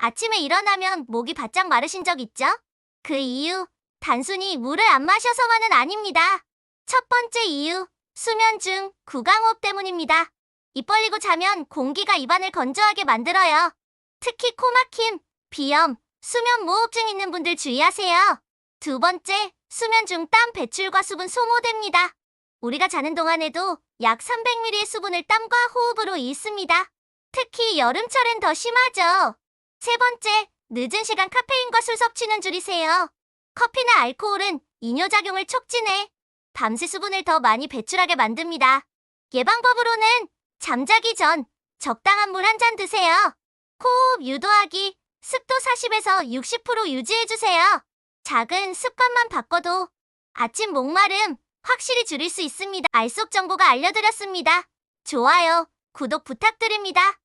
아침에 일어나면 목이 바짝 마르신 적 있죠? 그 이유, 단순히 물을 안 마셔서만은 아닙니다. 첫 번째 이유, 수면 중 구강호흡 때문입니다. 입 벌리고 자면 공기가 입안을 건조하게 만들어요. 특히 코막힘, 비염, 수면 무호흡증 있는 분들 주의하세요. 두 번째, 수면 중 땀 배출과 수분 소모됩니다. 우리가 자는 동안에도 약 300ml의 수분을 땀과 호흡으로 잃습니다. 특히 여름철엔 더 심하죠. 세 번째, 늦은 시간 카페인과 술 섭취는 줄이세요. 커피나 알코올은 이뇨작용을 촉진해 밤새 수분을 더 많이 배출하게 만듭니다. 예방법으로는 잠자기 전 적당한 물 한 잔 드세요. 호흡 유도하기, 습도 40에서 60% 유지해주세요. 작은 습관만 바꿔도 아침 목마름 확실히 줄일 수 있습니다. 알속 정보가 알려드렸습니다. 좋아요, 구독 부탁드립니다.